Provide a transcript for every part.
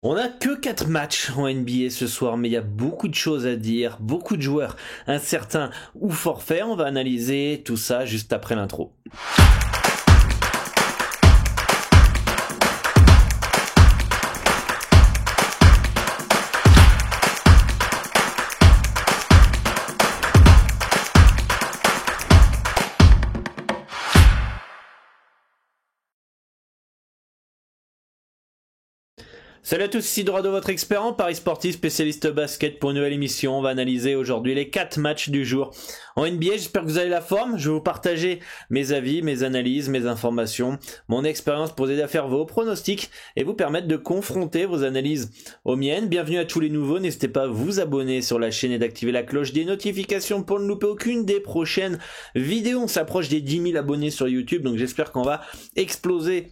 On n'a que 4 matchs en NBA ce soir, mais il y a beaucoup de choses à dire, beaucoup de joueurs incertains ou forfaits. On va analyser tout ça juste après l'intro. Salut à tous, ici Dorado, votre expert en Paris sportif, spécialiste basket pour une nouvelle émission. On va analyser aujourd'hui les 4 matchs du jour en NBA. J'espère que vous avez la forme. Je vais vous partager mes avis, mes analyses, mes informations, mon expérience pour vous aider à faire vos pronostics et vous permettre de confronter vos analyses aux miennes. Bienvenue à tous les nouveaux. N'hésitez pas à vous abonner sur la chaîne et d'activer la cloche des notifications pour ne louper aucune des prochaines vidéos. On s'approche des 10 000 abonnés sur YouTube, donc j'espère qu'on va exploser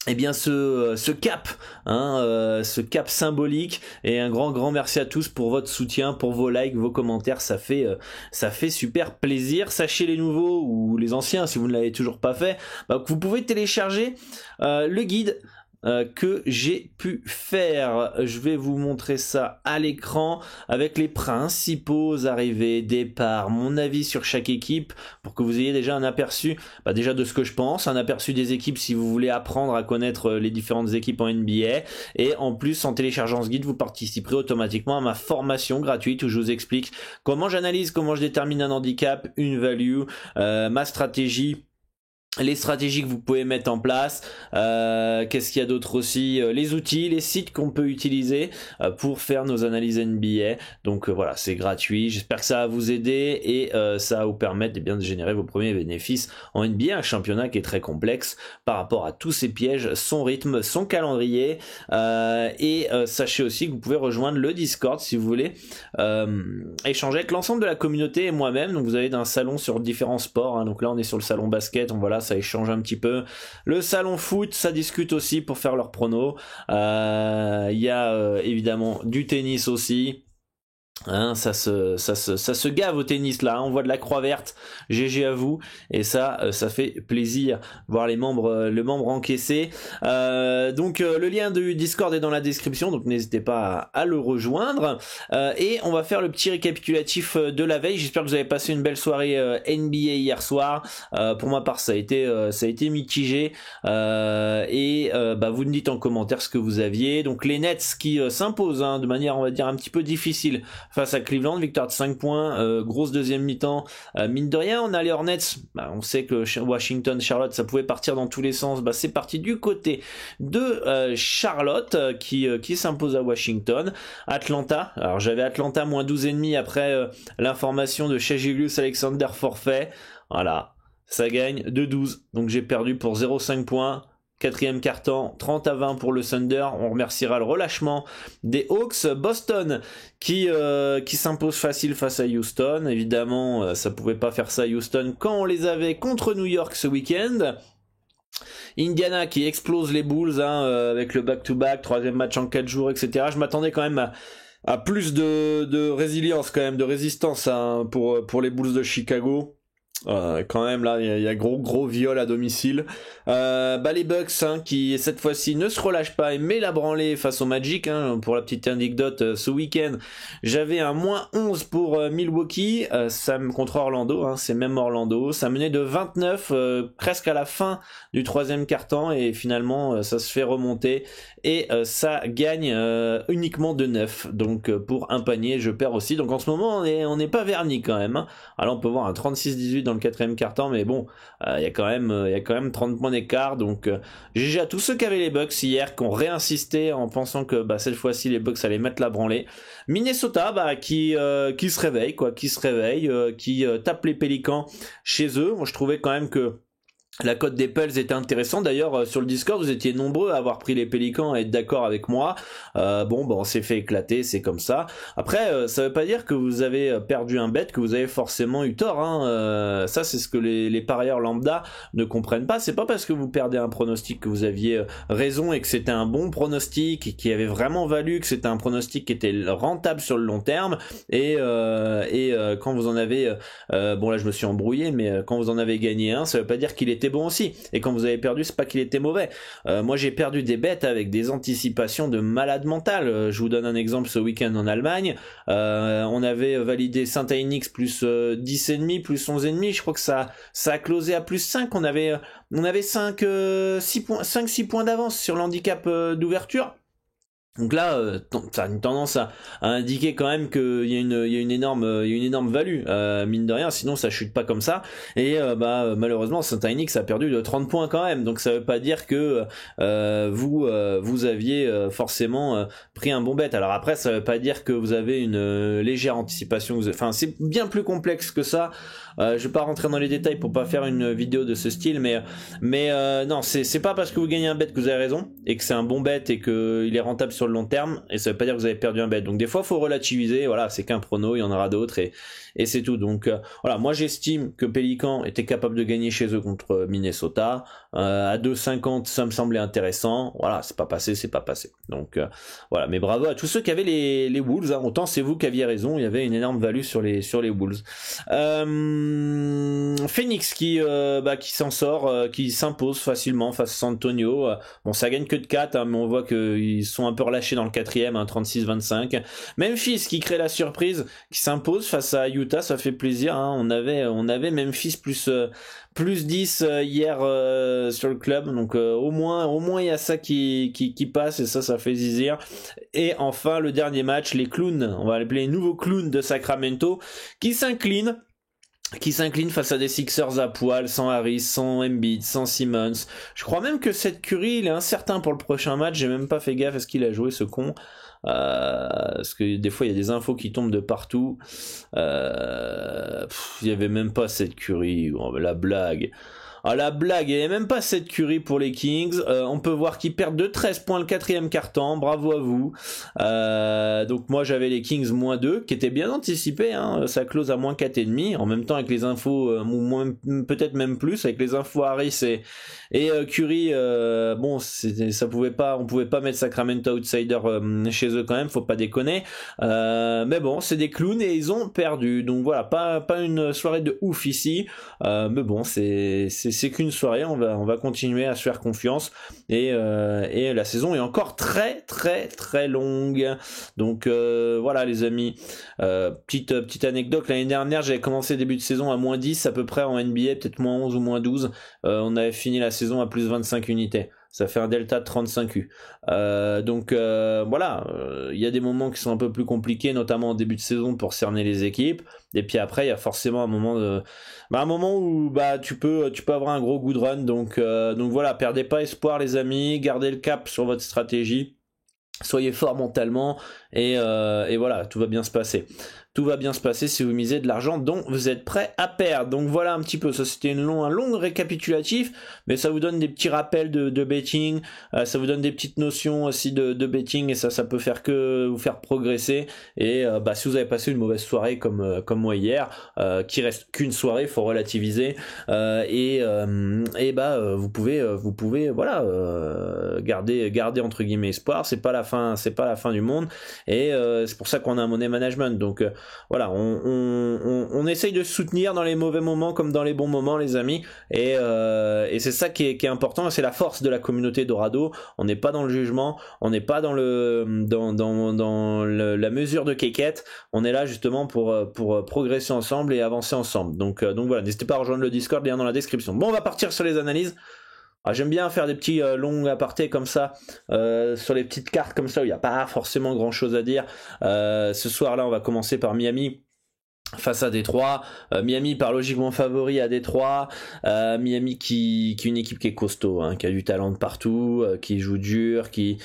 ce cap, ce cap symbolique, et un grand merci à tous pour votre soutien, pour vos likes, vos commentaires, ça fait super plaisir. Sachez les nouveaux ou les anciens, si vous ne l'avez toujours pas fait, que vous pouvez télécharger le guide que j'ai pu faire. Je vais vous montrer ça à l'écran avec les principaux arrivées, départs, mon avis sur chaque équipe pour que vous ayez déjà un aperçu déjà de ce que je pense, un aperçu des équipes si vous voulez apprendre à connaître les différentes équipes en NBA, et en plus en téléchargeant ce guide vous participerez automatiquement à ma formation gratuite où je vous explique comment j'analyse, comment je détermine un handicap, une value, ma stratégie, les stratégies que vous pouvez mettre en place, qu'est-ce qu'il y a d'autre aussi, les outils, les sites qu'on peut utiliser pour faire nos analyses NBA. Donc voilà, c'est gratuit, j'espère que ça va vous aider et ça va vous permettre de générer vos premiers bénéfices en NBA, un championnat qui est très complexe par rapport à tous ces pièges, son rythme, son calendrier, et sachez aussi que vous pouvez rejoindre le Discord si vous voulez échanger avec l'ensemble de la communauté et moi-même. Donc vous avez un salon sur différents sports, donc là on est sur le salon basket, donc voilà, ça échange un petit peu. Le salon foot, ça discute aussi pour faire leurs pronos. Il y a évidemment du tennis aussi. Ça se gave au tennis là, on voit de la croix verte, GG à vous, et ça fait plaisir voir le membre encaissé. Donc le lien du Discord est dans la description, donc n'hésitez pas à le rejoindre, et on va faire le petit récapitulatif de la veille. J'espère que vous avez passé une belle soirée NBA hier soir. Pour ma part ça a été mitigé, et vous me dites en commentaire ce que vous aviez. Donc les Nets qui s'imposent de manière on va dire un petit peu difficile face à Cleveland, victoire de 5 points, grosse deuxième mi-temps, mine de rien. On a les Hornets, on sait que Washington, Charlotte, ça pouvait partir dans tous les sens, c'est parti du côté de Charlotte qui s'impose à Washington. Atlanta, alors j'avais Atlanta moins 12,5 après l'information de Shai Gilgeous-Alexander forfait, voilà, ça gagne de 12, donc j'ai perdu pour 0,5 points. Quatrième quart-temps, 30-20 pour le Thunder. On remerciera le relâchement des Hawks. Boston qui s'impose facile face à Houston. Évidemment, ça pouvait pas faire ça à Houston quand on les avait contre New York ce week-end. Indiana qui explose les Bulls avec le back-to-back, troisième match en 4 jours, etc. Je m'attendais quand même à plus de résilience, quand même, de résistance pour les Bulls de Chicago. Quand même là il y a gros viol à domicile. Les Bucks qui cette fois-ci ne se relâchent pas et met la branlée face au Magic, pour la petite anecdote, ce week-end j'avais un moins 11 pour Milwaukee, contre Orlando, c'est même Orlando, ça menait de 29 presque à la fin du troisième quart-temps, et finalement ça se fait remonter et ça gagne uniquement de 9, donc pour un panier je perds aussi. Donc en ce moment on n'est pas verni quand même, alors on peut voir un 36-18 dans le quatrième quart-temps, mais bon, il y a quand même 30 points d'écart. Donc GG à tous ceux qui avaient les Bucks hier, qui ont réinsisté en pensant que cette fois-ci les Bucks allaient mettre la branlée. Minnesota qui se réveille, qui tape les Pélicans chez eux. Moi je trouvais quand même que la cote des Pels était intéressante. D'ailleurs, sur le Discord, vous étiez nombreux à avoir pris les Pélicans et être d'accord avec moi. On s'est fait éclater, c'est comme ça. Après, ça veut pas dire que vous avez perdu un bet, que vous avez forcément eu tort. Ça, c'est ce que les parieurs lambda ne comprennent pas. C'est pas parce que vous perdez un pronostic que vous aviez raison et que c'était un bon pronostic et qui avait vraiment valu, que c'était un pronostic qui était rentable sur le long terme. Et quand vous en avez... là, je me suis embrouillé, mais quand vous en avez gagné un, ça veut pas dire qu'il était été bon aussi. Et quand vous avez perdu, c'est pas qu'il était mauvais. Moi, j'ai perdu des bêtes avec des anticipations de malade mental. Je vous donne un exemple ce week-end en Allemagne. On avait validé Saint-Heinix plus 10,5, plus 11,5. Je crois que ça a closé à plus 5. On avait 5-6 points d'avance sur l'handicap d'ouverture. Donc là, ça a une tendance à indiquer quand même qu'il y a une énorme value, mine de rien, sinon ça chute pas comme ça. Et malheureusement, Saint-Heinix a perdu de 30 points quand même. Donc ça veut pas dire que vous aviez forcément pris un bon bet. Alors après, ça veut pas dire que vous avez une légère anticipation. Enfin, c'est bien plus complexe que ça. Je vais pas rentrer dans les détails pour pas faire une vidéo de ce style, mais non, c'est pas parce que vous gagnez un bet que vous avez raison et que c'est un bon bet et que il est rentable sur le long terme, et ça veut pas dire que vous avez perdu un bet. Donc des fois faut relativiser, voilà, c'est qu'un prono, il y en aura d'autres et c'est tout. Donc voilà, moi j'estime que Pélican était capable de gagner chez eux contre Minnesota. À 2,50 ça me semblait intéressant. Voilà, c'est pas passé. Donc voilà, mais bravo à tous ceux qui avaient les Wolves, hein. Autant c'est vous qui aviez raison, il y avait une énorme value sur les Wolves. Phoenix qui s'en sort, qui s'impose facilement face à San Antonio. Bon, ça gagne que de 4, hein, mais on voit qu'ils sont un peu relâchés dans le quatrième, hein, 36-25. Memphis qui crée la surprise, qui s'impose face à Utah, ça fait plaisir, hein. On avait Memphis plus 10 hier sur le club, donc au moins il y a ça qui passe, et ça fait zizir. Et enfin le dernier match, les clowns, on va appeler les nouveaux clowns de Sacramento, qui s'inclinent face à des Sixers à poil, sans Harris, sans Embiid, sans Simmons. Je crois même que Seth Curry, il est incertain pour le prochain match. J'ai même pas fait gaffe à ce qu'il a joué, ce con. Parce que des fois il y a des infos qui tombent de partout. Il y avait même pas Seth Curry. Oh, la blague. Ah, la blague, il n'y avait même pas Seth Curry pour les Kings. On peut voir qu'ils perdent de 13 points le quatrième quart-temps. Bravo à vous. Donc moi j'avais les Kings -2, qui étaient bien anticipés, hein. Ça close à -4,5. En même temps avec les infos, peut-être même plus, avec les infos Harris et Curry, bon, on pouvait pas mettre Sacramento outsider chez eux quand même, faut pas déconner. Mais bon, c'est des clowns et ils ont perdu. Donc voilà, pas une soirée de ouf ici. Mais bon, c'est qu'une soirée, on va continuer à se faire confiance, et la saison est encore très très très longue. Donc voilà les amis, petite anecdote, l'année dernière j'avais commencé début de saison à -10 à peu près en NBA, peut-être -11 ou -12, on avait fini la saison à plus 25 unités. Ça fait un delta de 35 U. Donc voilà, il y a des moments qui sont un peu plus compliqués, notamment en début de saison pour cerner les équipes. Et puis après, il y a forcément un moment où tu peux avoir un gros good run. Donc voilà, perdez pas espoir les amis, gardez le cap sur votre stratégie. Soyez fort mentalement et voilà, tout va bien se passer. Tout va bien se passer si vous misez de l'argent dont vous êtes prêt à perdre. Donc voilà un petit peu, ça c'était un long récapitulatif, mais ça vous donne des petits rappels de betting, ça vous donne des petites notions aussi de betting, et ça peut faire que vous faire progresser. Et si vous avez passé une mauvaise soirée comme moi hier, qui reste qu'une soirée, faut relativiser, vous pouvez voilà, garder entre guillemets espoir. C'est pas la fin du monde, et c'est pour ça qu'on a un money management. Donc voilà, on essaye de se soutenir dans les mauvais moments comme dans les bons moments les amis, et c'est ça qui est important, c'est la force de la communauté Dorado. On n'est pas dans le jugement, on n'est pas dans la mesure de kékette, on est là justement pour progresser ensemble et avancer ensemble. Donc voilà, n'hésitez pas à rejoindre le Discord, lien dans la description. Bon, on va partir sur les analyses. J'aime bien faire des petits longs apartés comme ça, sur les petites cartes comme ça où il n'y a pas forcément grand chose à dire. Ce soir là on va commencer par Miami face à Détroit. Miami par logiquement favori à Détroit. Miami qui est une équipe qui est costaud, hein, qui a du talent de partout, qui joue dur, qui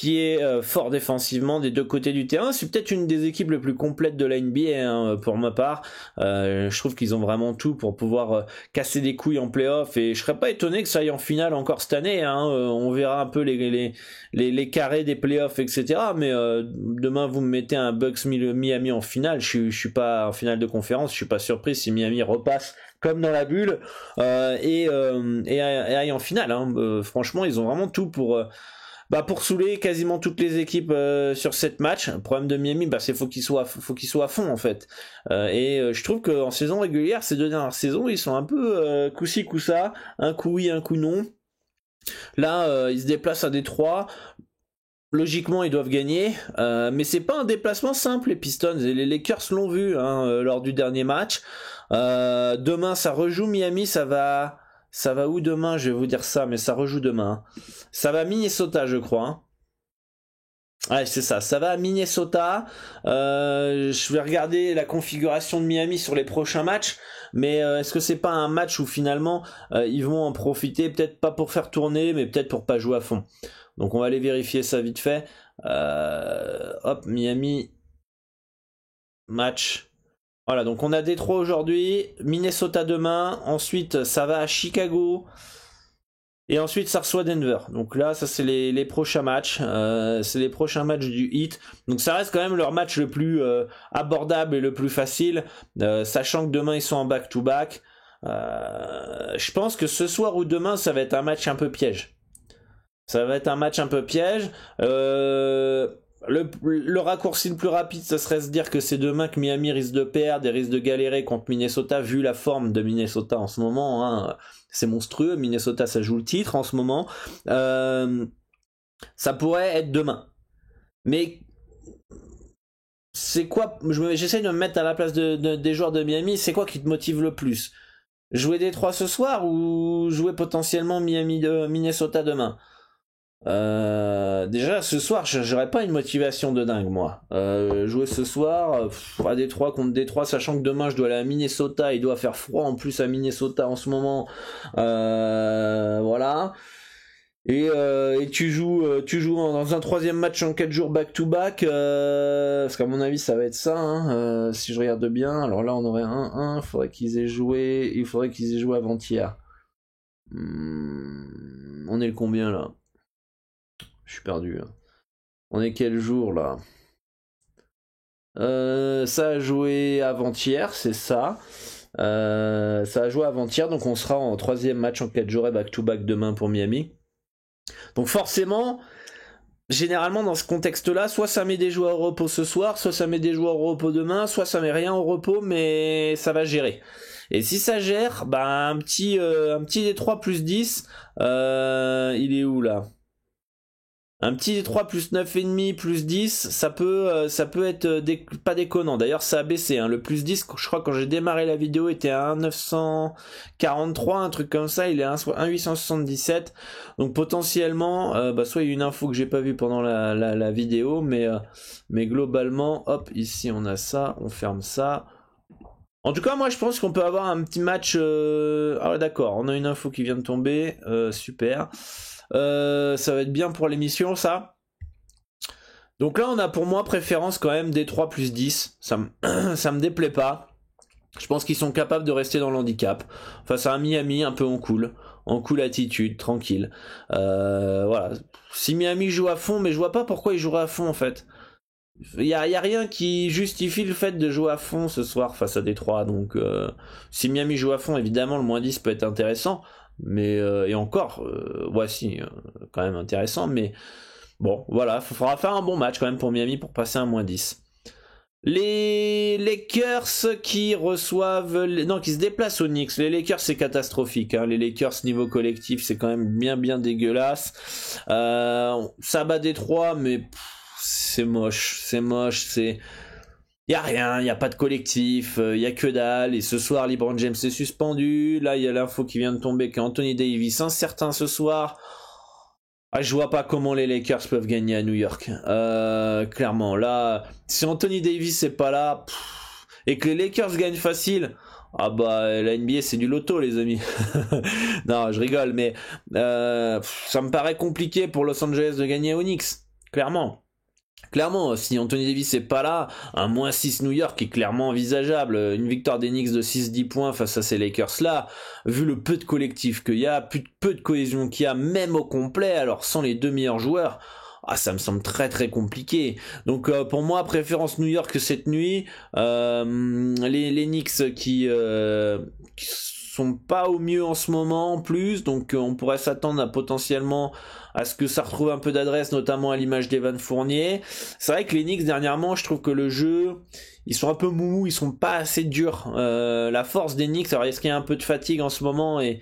est fort défensivement des deux côtés du terrain. C'est peut-être une des équipes les plus complètes de la NBA, hein, pour ma part. Je trouve qu'ils ont vraiment tout pour pouvoir casser des couilles en playoff, et je serais pas étonné que ça aille en finale encore cette année, hein. On verra un peu les carrés des playoffs, etc. Mais demain vous me mettez un Bucks Miami en finale, je suis pas en finale de conférence, je suis pas surpris si Miami repasse comme dans la bulle et aille en finale, hein. Franchement ils ont vraiment tout pour Bah pour saouler quasiment toutes les équipes sur 7 matchs. Le problème de Miami, bah c'est faut qu'il soit à fond en fait. Je trouve qu'en saison régulière, ces 2 dernières saisons, ils sont un peu coup-ci coup-ça, un coup oui, un coup non. Là, ils se déplacent à Détroit. Logiquement, ils doivent gagner, mais c'est pas un déplacement simple, les Pistons, et les Lakers l'ont vu lors du dernier match. Demain, ça rejoue Miami, ça va où demain? Je vais vous dire ça, mais ça rejoue demain. Ça va à Minnesota, je crois. Hein. Ouais, c'est ça va à Minnesota. Je vais regarder la configuration de Miami sur les prochains matchs, mais est-ce que c'est pas un match où finalement ils vont en profiter, peut-être pas pour faire tourner, mais peut-être pour pas jouer à fond. Donc on va aller vérifier ça vite fait. Hop, Miami match. Voilà, donc on a Détroit aujourd'hui, Minnesota demain, ensuite ça va à Chicago, et ensuite ça reçoit Denver. Donc là, ça c'est les prochains matchs, c'est les prochains matchs du Heat. Donc ça reste quand même leur match le plus abordable et le plus facile, sachant que demain ils sont en back-to-back. Je pense que ce soir ou demain, ça va être un match un peu piège. Ça va être un match un peu piège. Le raccourci le plus rapide, ce serait se dire que c'est demain que Miami risque de perdre et risque de galérer contre Minnesota, vu la forme de Minnesota en ce moment. Hein. C'est monstrueux. Minnesota, ça joue le titre en ce moment. Ça pourrait être demain. Mais c'est quoi? J'essaie de me mettre à la place des joueurs de Miami. C'est quoi qui te motive le plus? Jouer Détroit ce soir ou jouer potentiellement Minnesota demain? Déjà ce soir j'aurais pas une motivation de dingue moi. Jouer ce soir à Détroit contre Détroit, sachant que demain je dois aller à Minnesota, il doit faire froid en plus à Minnesota en ce moment. Voilà. Et tu joues dans un 3e match en 4 jours back to back, parce qu'à mon avis ça va être ça, hein, si je regarde bien. Alors là on aurait 1-1, il faudrait qu'ils aient joué avant-hier. On est le combien là? Je suis perdu. On est quel jour là? Ça a joué avant-hier, c'est ça. Ça a joué avant-hier, donc on sera en 3e match en 4 jours et back-to-back demain pour Miami. Donc forcément, généralement dans ce contexte-là, soit ça met des joueurs au repos ce soir, soit ça met des joueurs au repos demain, soit ça met rien au repos, mais ça va gérer. Et si ça gère, bah un petit Détroit plus 10, il est où là? Un petit Détroit plus 9,5 plus 10, ça peut être pas déconnant. D'ailleurs, ça a baissé. Hein. Le plus 10, je crois, quand j'ai démarré la vidéo, était à 1,943, un truc comme ça. Il est à 1,877. Donc potentiellement, soit il y a une info que j'ai pas vue pendant la vidéo, mais globalement, hop, ici on a ça, on ferme ça. En tout cas, moi je pense qu'on peut avoir un petit match... Ah d'accord, on a une info qui vient de tomber, super. Ça va être bien pour l'émission ça. Donc là on a pour moi préférence quand même Détroit plus 10. Ça me déplaît pas. Je pense qu'ils sont capables de rester dans l'handicap face à un Miami un peu en cool attitude, tranquille. Voilà. Si Miami joue à fond, mais je vois pas pourquoi ils joueraient à fond en fait. Il y a rien qui justifie le fait de jouer à fond ce soir face à Détroit. Donc si Miami joue à fond, évidemment le moins 10 peut être intéressant. Mais et encore voici quand même intéressant, mais bon voilà, il faudra faire un bon match quand même pour Miami pour passer un moins 10. Les Lakers qui se déplacent aux Knicks. Les Lakers c'est catastrophique, hein. Les Lakers niveau collectif c'est quand même bien dégueulasse. Ça bat Détroit, mais c'est moche, y a rien, y a pas de collectif, y a que dalle. Et ce soir, LeBron James est suspendu. Là, il y a l'info qui vient de tomber qu'Anthony Davis incertain ce soir. Ah, je vois pas comment les Lakers peuvent gagner à New York. Clairement, là, si Anthony Davis est pas là et que les Lakers gagnent facile, ah bah la NBA c'est du loto les amis. Non, je rigole, mais ça me paraît compliqué pour Los Angeles de gagner aux Knicks. Clairement, si Anthony Davis est pas là, un moins 6 New York est clairement envisageable. Une victoire des Knicks de 6-10 points face à ces Lakers-là, vu le peu de collectif qu'il y a, peu de cohésion qu'il y a, même au complet, alors sans les 2 meilleurs joueurs, ça me semble très compliqué. Donc pour moi, préférence New York cette nuit. Les Knicks qui sont pas au mieux en ce moment en plus, donc on pourrait s'attendre à potentiellement à ce que ça retrouve un peu d'adresse, notamment à l'image d'Evan Fournier. C'est vrai que les Knicks dernièrement, je trouve que le jeu, ils sont un peu mous, ils sont pas assez durs. La force des Knicks, alors est-ce qu'il y a un peu de fatigue en ce moment et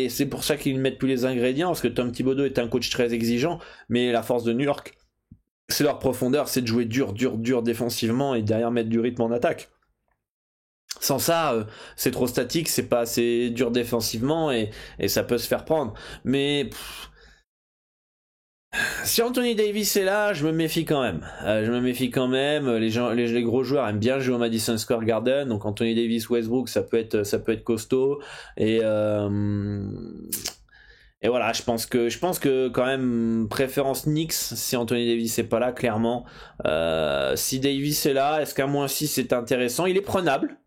c'est pour ça qu'ils ne mettent plus les ingrédients, parce que Tom Thibodeau est un coach très exigeant, mais la force de New York, c'est leur profondeur, c'est de jouer dur défensivement et derrière mettre du rythme en attaque. Sans ça, c'est trop statique, c'est pas assez dur défensivement et ça peut se faire prendre. Mais si Anthony Davis est là, je me méfie quand même. Les gros joueurs aiment bien jouer au Madison Square Garden, donc Anthony Davis, Westbrook, ça peut être costaud. Et voilà, je pense que quand même préférence Knicks si Anthony Davis est pas là, clairement. Si Davis est là, est-ce qu'un -6 est intéressant? Il est prenable,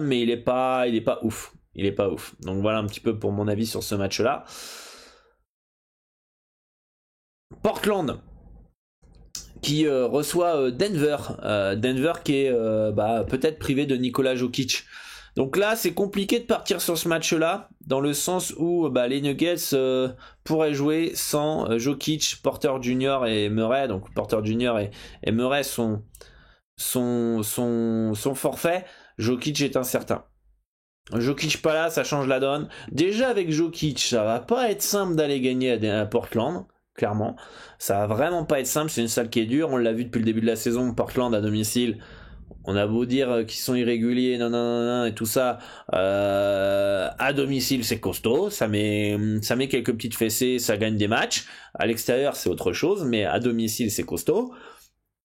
mais il est pas ouf. Il est pas ouf. Donc voilà un petit peu pour mon avis sur ce match-là. Portland qui reçoit Denver. Denver qui est peut-être privé de Nikola Jokic. Donc là, c'est compliqué de partir sur ce match-là, dans le sens où les Nuggets pourraient jouer sans Jokic, Porter Jr. et Murray. Donc Porter Jr. et Murray sont forfaits. Jokic est incertain. Jokic pas là, ça change la donne. Déjà avec Jokic, ça va pas être simple d'aller gagner à Portland. Clairement, ça va vraiment pas être simple. C'est une salle qui est dure. On l'a vu depuis le début de la saison. Portland à domicile. On a beau dire qu'ils sont irréguliers, non, et tout ça, à domicile c'est costaud, ça met quelques petites fessées, ça gagne des matchs. À l'extérieur c'est autre chose, mais à domicile c'est costaud.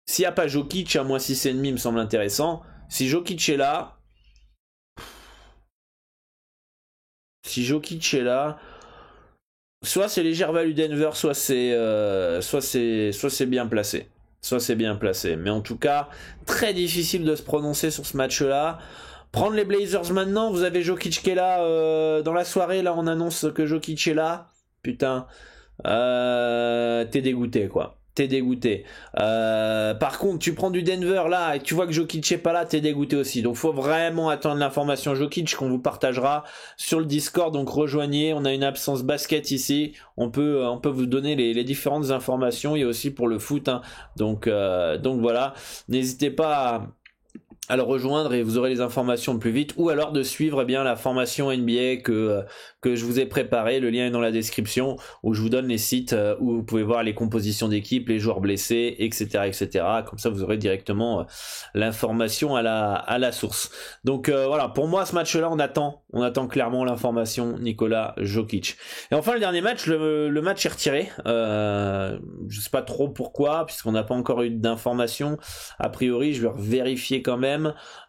S'il n'y a pas Jokic, à -6,5 me semble intéressant. Si Jokic est là, soit c'est légère value Denver, soit c'est bien placé. Mais en tout cas, très difficile de se prononcer sur ce match-là. Prendre les Blazers maintenant, vous avez Jokic qui est là dans la soirée, là on annonce que Jokic est là. Putain, t'es dégoûté quoi. Par contre, tu prends du Denver là et tu vois que Jokic est pas là, t'es dégoûté aussi. Donc faut vraiment attendre l'information Jokic qu'on vous partagera sur le Discord. Donc rejoignez, on a une absence basket ici. On peut vous donner les différentes informations. Il y a aussi pour le foot. Hein. Donc voilà, n'hésitez pas à le rejoindre et vous aurez les informations plus vite, ou alors de suivre la formation NBA que je vous ai préparé. Le lien est dans la description, où je vous donne les sites où vous pouvez voir les compositions d'équipe, les joueurs blessés, etc. Comme ça vous aurez directement l'information à la source. Donc voilà, pour moi ce match-là on attend clairement l'information Nikola Jokic. Et enfin le dernier match, le match est retiré. Je sais pas trop pourquoi, puisqu'on n'a pas encore eu d'informations. A priori je vais vérifier quand même.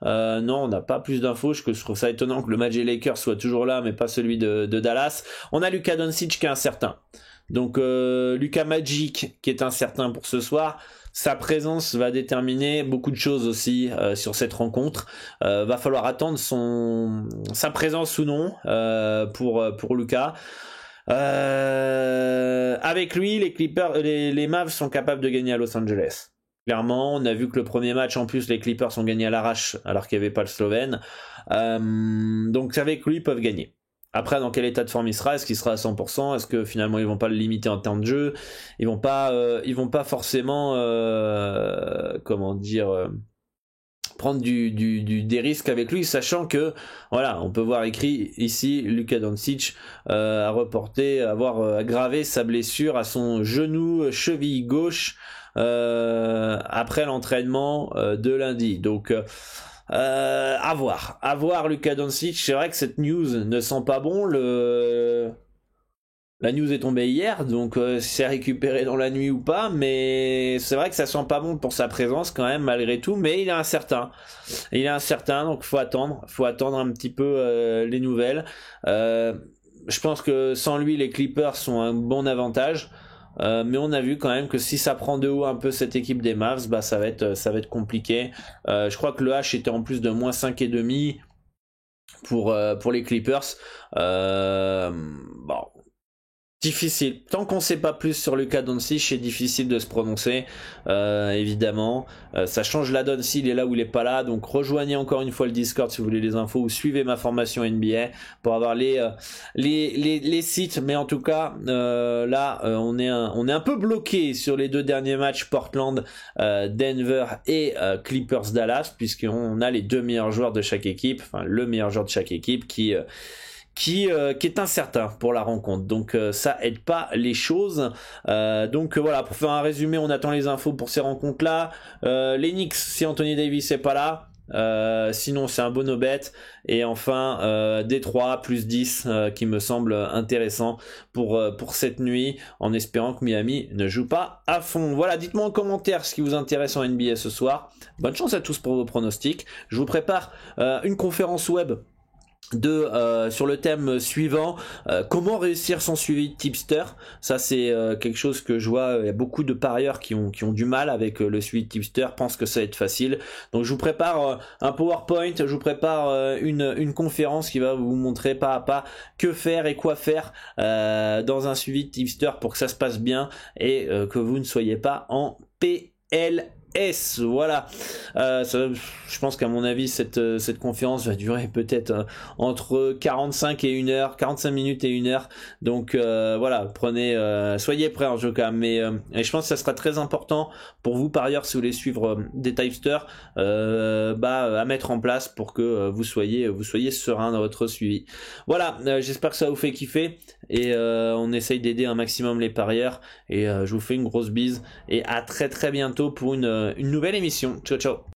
Non, on n'a pas plus d'infos. Je trouve ça étonnant que le match des Lakers soit toujours là, mais pas celui de Dallas. On a Luka Doncic qui est incertain. Donc Luka Magic qui est incertain pour ce soir. Sa présence va déterminer beaucoup de choses aussi sur cette rencontre. Va falloir attendre sa présence ou non pour Luka. Avec lui, les Mavs sont capables de gagner à Los Angeles. Clairement, on a vu que le premier match, en plus, les Clippers ont gagné à l'arrache, alors qu'il n'y avait pas le Slovène. Donc avec lui, ils peuvent gagner. Après, dans quel état de forme il sera? Est-ce qu'il sera à 100%? Est-ce que finalement, ils vont pas le limiter en termes de jeu? Ils vont pas forcément, prendre des risques avec lui, sachant que, voilà, on peut voir écrit ici, Luka Doncic a avoir aggravé sa blessure à son cheville gauche, après l'entraînement de lundi. Donc à voir Luka Doncic. C'est vrai que cette news ne sent pas bon. La news est tombée hier, donc c'est récupéré dans la nuit ou pas, mais c'est vrai que ça sent pas bon pour sa présence quand même malgré tout, mais il est incertain, donc faut attendre un petit peu les nouvelles. Je pense que sans lui les Clippers sont un bon avantage. Mais on a vu quand même que si ça prend de haut un peu cette équipe des Mavs, ça va être compliqué. Je crois que le H était en plus de -5,5 pour les Clippers. Bon, Difficile. Tant qu'on sait pas plus sur Luka Doncic, c'est difficile de se prononcer, évidemment. Ça change la donne s'il est là ou il est pas là. Donc rejoignez encore une fois le Discord si vous voulez les infos ou suivez ma formation NBA pour avoir les sites. Mais en tout cas, là, on est un peu bloqué sur les 2 derniers matchs Portland, Denver et Clippers Dallas, puisqu'on a les 2 meilleurs joueurs de chaque équipe, enfin le meilleur joueur de chaque équipe qui est incertain pour la rencontre, donc ça aide pas les choses. Donc voilà, pour faire un résumé, on attend les infos pour ces rencontres là. Les Knicks, si Anthony Davis est pas là, sinon c'est un bon no bet. Et enfin Détroit plus 10 qui me semble intéressant pour cette nuit, en espérant que Miami ne joue pas à fond. Voilà, dites-moi en commentaire ce qui vous intéresse en NBA ce soir. Bonne chance à tous pour vos pronostics. Je vous prépare une conférence web sur le thème suivant, comment réussir son suivi de tipster. Ça c'est quelque chose que je vois, il y a beaucoup de parieurs qui ont du mal avec le suivi de tipster, pensent que ça va être facile. Donc je vous prépare un PowerPoint, je vous prépare une conférence qui va vous montrer pas à pas que faire et quoi faire dans un suivi de tipster pour que ça se passe bien et que vous ne soyez pas en PL. Voilà, je pense qu'à mon avis cette conférence va durer peut-être entre 45 et 1 heure, 45 minutes et 1 heure, donc voilà, soyez prêts en jeu quand même, mais et je pense que ça sera très important pour vous parieurs si vous voulez suivre des tipsters à mettre en place pour que vous soyez serein dans votre suivi. Voilà, j'espère que ça vous fait kiffer et on essaye d'aider un maximum les parieurs et je vous fais une grosse bise et à très très bientôt pour une nouvelle émission. Ciao ciao.